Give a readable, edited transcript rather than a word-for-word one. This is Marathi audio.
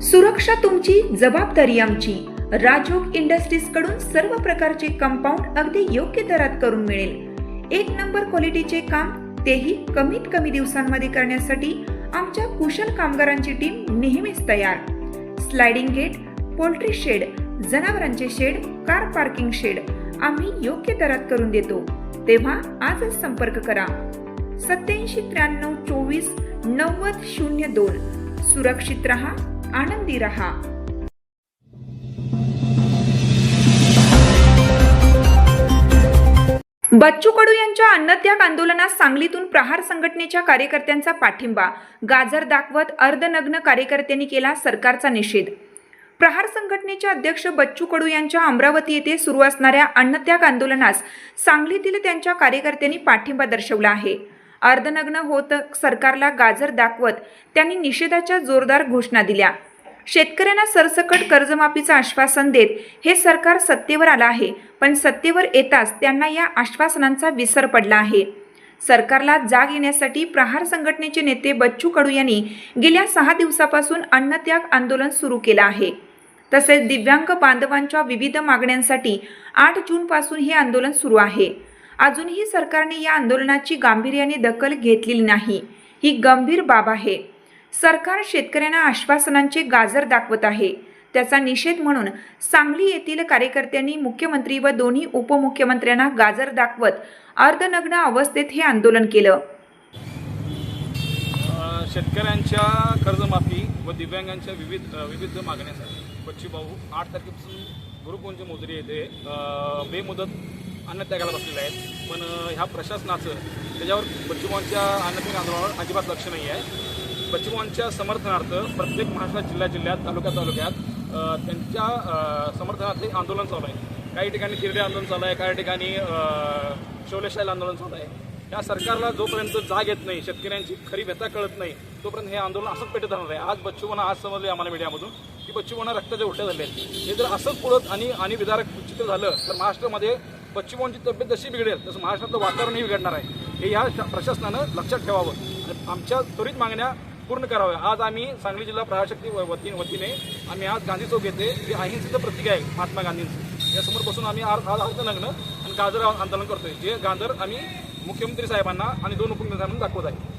सुरक्षा तुमची, जबाबदारी आमची। राजयोग इंडस्ट्रीज कडून सर्व प्रकारचे कंपाऊंड अगदी योग्य दरात करून मिळेल। एक नंबर क्वालिटीचे काम, तेही कमीत कमी दिवसांमध्ये करण्यासाठी आमच्या कुशल कामगारांची टीम नेहमीच तयार। स्लाइडिंग गेट, पोल्ट्री शेड, जनावरांचे शेड, कार पार्किंग शेड आम्ही योग्य दरात करून देतो। तेव्हा आजच संपर्क करा 8793 24 90 02। सुरक्षित रहा, आनंदी रहा। बच्चू कडू यांच्या अन्नत्याग आंदोलनात सांगलीतून प्रहार संघटनेच्या कार्यकर्त्यांचा पाठिंबा। गाजर दाखवत अर्धनग्न कार्यकर्त्यांनी केला सरकारचा निषेध। प्रहार संघटनेचे अध्यक्ष बच्चू कडू यांच्या अमरावती येथे सुरू असणाऱ्या अन्नत्याग आंदोलनास सांगलीतील त्यांच्या कार्यकर्त्यांनी पाठिंबा दर्शवला आहे। अर्धनग्न होत सरकारला गाजर दाखवत त्यांनी निषेधाच्या जोरदार घोषणा दिल्या। शेतकऱ्यांना सरसकट कर्जमाफीचं आश्वासन देत हे सरकार सत्तेवर आलं आहे, पण सत्तेवर येताच त्यांना या आश्वासनांचा विसर पडला आहे। सरकारला जाग येण्यासाठी प्रहार संघटनेचे नेते बच्चू कडू यांनी गेल्या 6 दिवसापासून अन्नत्याग आंदोलन सुरू केलं आहे। तसेच दिव्यांग बांधवांच्या विविध मागण्यांसाठी 8 जूनपासून हे आंदोलन सुरू आहे। अजूनही सरकारने या आंदोलनाची गांभीर्याने दखल घेतलेली नाही, ही गंभीर बाब आहे। सरकार शेतकऱ्यांना आश्वासनांचे गाजर दाखवत आहे। त्याचा निषेध म्हणून सांगली येथील कार्यकर्त्यांनी मुख्यमंत्री व दोन्ही उपमुख्यमंत्र्यांना गाजर दाखवत अर्धनग्न अवस्थेत हे आंदोलन केलं। शेतकऱ्यांच्या कर्जमाफी व दिव्यांगांच्या विविध मागण्यांसाठी बच्चूभाऊ 8 तारखेपासून गुरुपौर्णिमेची मोजरी येथे बेमुदत अन्नत्यागाला बसलेले आहेत। पण ह्या प्रशासनाचं त्याच्यावर बच्चूभाऊंच्या अन्नत्याग आंदोलनावर अजिबात लक्ष नाही आहे। बच्चूभाऊंच्या समर्थनार्थ प्रत्येक महाराष्ट्रात जिल्ह्यात तालुक्यात त्यांच्या समर्थनार्थ आंदोलन चालू आहे। काही ठिकाणी तिरडे आंदोलन चालू आहे, काही ठिकाणी शौलेशाही आंदोलन चालू आहे। या सरकारला जोपर्यंत जाग येत नाही, शेतकऱ्यांची खरी व्यथा कळत नाही, तोपर्यंत हे आंदोलन असंच पेटत राहणार आहे। आज बच्चूभाऊंना आज समजले आम्हाला मीडियामधून की बच्चूभाऊंना रक्ताचे उलटे झाले आहेत। हे जर असंच पुढं आणि विदारक चित्र झालं तर महाराष्ट्रामध्ये बच्चूभाऊंची तब्येत जशी बिघडेल तसं महाराष्ट्रातलं वातावरणही बिघडणार आहे। हे ह्या प्रशासनानं लक्षात ठेवावं आणि आमच्या त्वरित मागण्या पूर्ण कराव्या। आज आम्ही सांगली जिल्हा प्रहार शक्ती वतीने आम्ही आज गांधी चौक येथे जे अहिंसेचं प्रतीक आहे महात्मा गांधींचं, यासमोर बसून आम्ही आज अर्धनग्न आणि गाजर आंदोलन करतोय। जे गाजर आम्ही मुख्यमंत्री साहेबांना आणि 2 उपमुख्यमंत्र्यांना दाखवत आहे।